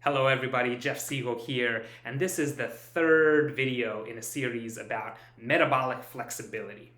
Hello everybody, Jeff Siegel here, and this is the third video in a series about metabolic flexibility.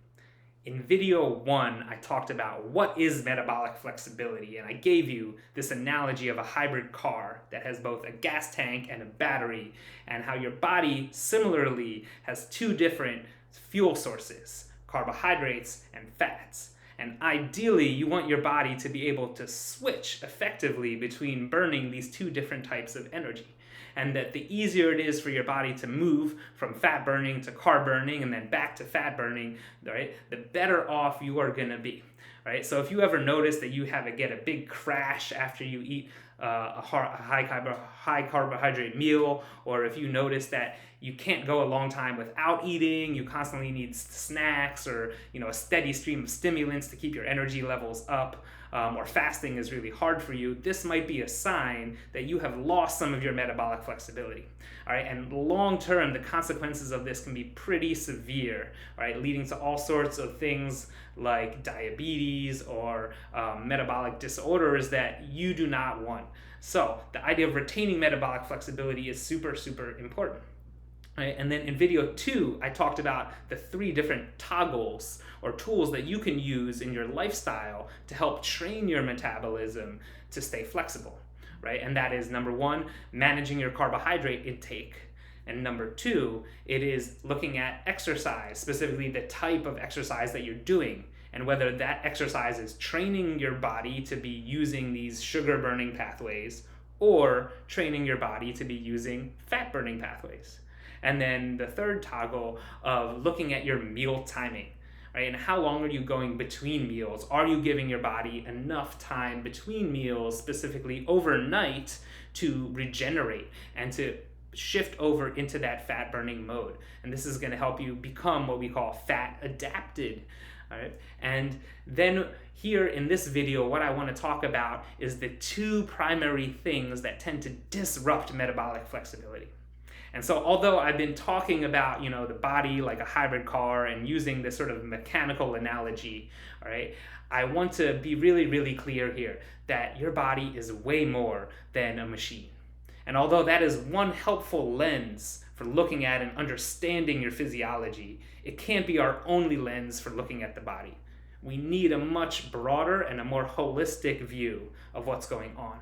In video 1, I talked about what is metabolic flexibility, and I gave you this analogy of a hybrid car that has both a gas tank and a battery, and how your body similarly has two different fuel sources, carbohydrates and fats. And ideally, you want your body to be able to switch effectively between burning these two different types of energy. And that the easier it is for your body to move from fat burning to carb burning and then back to fat burning, right, the better off you are going to be. Right? So if you ever notice that you get a big crash after you eat a high carbohydrate meal, or if you notice that you can't go a long time without eating, you constantly need snacks or a steady stream of stimulants to keep your energy levels up, or fasting is really hard for you, this might be a sign that you have lost some of your metabolic flexibility. All right, and long term, the consequences of this can be pretty severe, right, leading to all sorts of things like diabetes or metabolic disorders that you do not want. So the idea of retaining metabolic flexibility is super, super important. Right? And then in video 2, I talked about the 3 different toggles or tools that you can use in your lifestyle to help train your metabolism to stay flexible. Right? And that is, number 1, managing your carbohydrate intake. And number 2, it is looking at exercise, specifically the type of exercise that you're doing, and whether that exercise is training your body to be using these sugar burning pathways or training your body to be using fat burning pathways. And then the third toggle of looking at your meal timing, right? And how long are you going between meals? Are you giving your body enough time between meals, specifically overnight, to regenerate and to shift over into that fat burning mode? And this is going to help you become what we call fat adapted. All right? And then here in this video, what I want to talk about is the 2 primary things that tend to disrupt metabolic flexibility. And so although I've been talking about, the body like a hybrid car and using this sort of mechanical analogy, all right, I want to be really, really clear here that your body is way more than a machine. And although that is one helpful lens for looking at and understanding your physiology, it can't be our only lens for looking at the body. We need a much broader and a more holistic view of what's going on.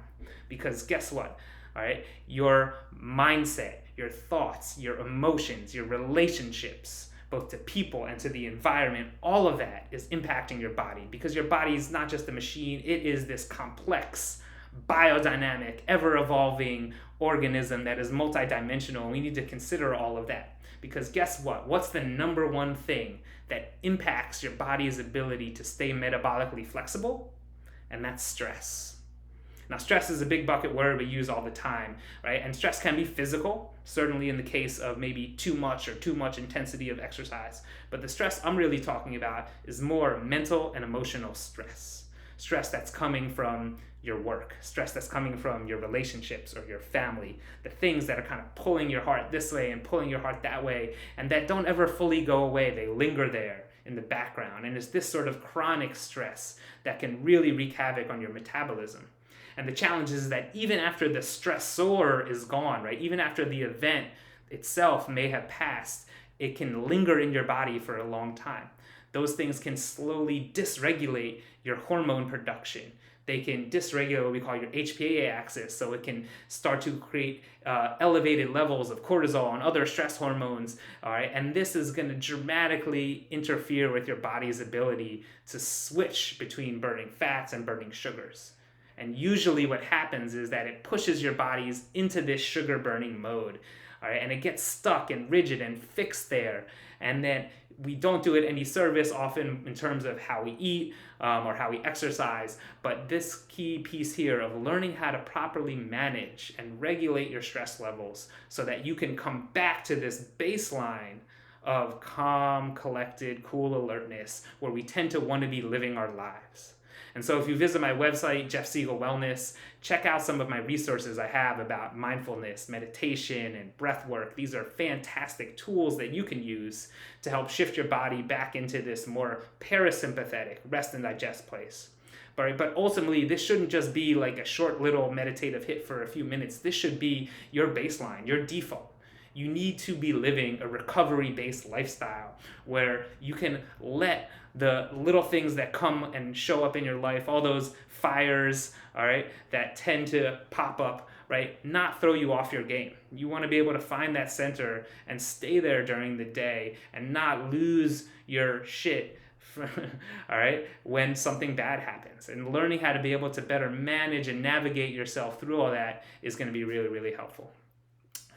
Because guess what? All right, your mindset, your thoughts, your emotions, your relationships, both to people and to the environment, all of that is impacting your body, because your body is not just a machine, it is this complex, biodynamic, ever-evolving organism that is multidimensional, and we need to consider all of that. Because guess what? What's the number one thing that impacts your body's ability to stay metabolically flexible? And that's stress. Now, stress is a big bucket word we use all the time, right? And stress can be physical, certainly in the case of maybe too much intensity of exercise. But the stress I'm really talking about is more mental and emotional stress. Stress that's coming from your work, stress that's coming from your relationships or your family, the things that are kind of pulling your heart this way and pulling your heart that way, and that don't ever fully go away. They linger there in the background. And it's this sort of chronic stress that can really wreak havoc on your metabolism. And the challenge is that even after the stressor is gone, right, even after the event itself may have passed, it can linger in your body for a long time. Those things can slowly dysregulate your hormone production. They can dysregulate what we call your HPA axis, so it can start to create elevated levels of cortisol and other stress hormones. All right, and this is going to dramatically interfere with your body's ability to switch between burning fats and burning sugars. And usually what happens is that it pushes your bodies into this sugar burning mode. All right, and it gets stuck and rigid and fixed there. And then we don't do it any service often in terms of how we eat or how we exercise. But this key piece here of learning how to properly manage and regulate your stress levels so that you can come back to this baseline of calm, collected, cool alertness where we tend to want to be living our lives. And so if you visit my website, Jeff Siegel Wellness, check out some of my resources I have about mindfulness, meditation, and breath work. These are fantastic tools that you can use to help shift your body back into this more parasympathetic rest and digest place. Right? But ultimately, this shouldn't just be like a short little meditative hit for a few minutes. This should be your baseline, your default. You need to be living a recovery-based lifestyle where you can let the little things that come and show up in your life, all those fires, all right, that tend to pop up, right, not throw you off your game. You want to be able to find that center and stay there during the day and not lose your shit all right, when something bad happens. And learning how to be able to better manage and navigate yourself through all that is going to be really, really helpful.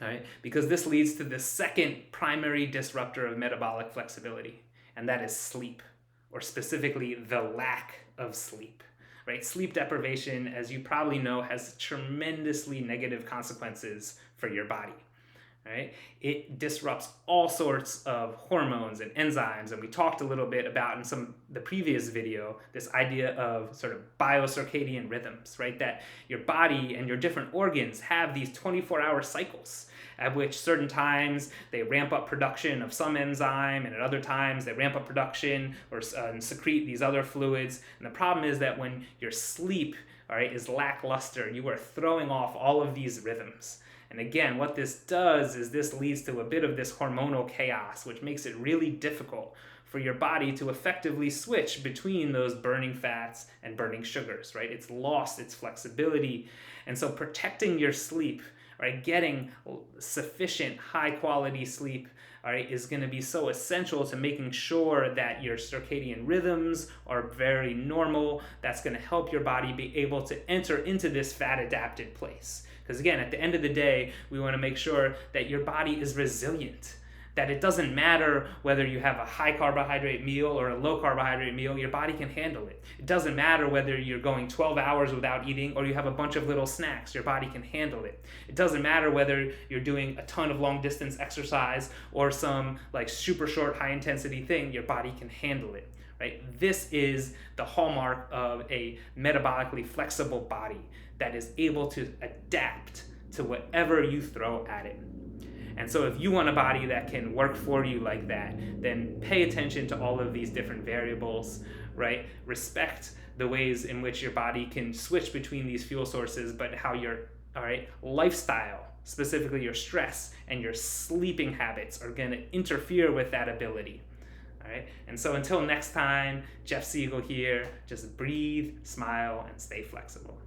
All right, because this leads to the second primary disruptor of metabolic flexibility, and that is sleep, or specifically the lack of sleep. Right? Sleep deprivation, as you probably know, has tremendously negative consequences for your body. Right? It disrupts all sorts of hormones and enzymes, and we talked a little bit about in the previous video this idea of sort of biocircadian rhythms, right? That your body and your different organs have these 24-hour cycles at which certain times they ramp up production of some enzyme, and at other times they ramp up production or secrete these other fluids. And the problem is that when your sleep, all right, is lackluster, you are throwing off all of these rhythms. And again, what this does is this leads to a bit of this hormonal chaos, which makes it really difficult for your body to effectively switch between those burning fats and burning sugars, right? It's lost its flexibility. And so protecting your sleep, right, getting sufficient high quality sleep, all right, is going to be so essential to making sure that your circadian rhythms are very normal. That's going to help your body be able to enter into this fat adapted place. Because again, at the end of the day, we want to make sure that your body is resilient, that it doesn't matter whether you have a high carbohydrate meal or a low carbohydrate meal, your body can handle it. It doesn't matter whether you're going 12 hours without eating or you have a bunch of little snacks, your body can handle it. It doesn't matter whether you're doing a ton of long distance exercise or some like super short high intensity thing, your body can handle it. Right? This is the hallmark of a metabolically flexible body that is able to adapt to whatever you throw at it. And so if you want a body that can work for you like that, then pay attention to all of these different variables, right? Respect the ways in which your body can switch between these fuel sources, but how your lifestyle, specifically your stress and your sleeping habits, are going to interfere with that ability. All right? And so until next time, Jeff Siegel here. Just breathe, smile, and stay flexible.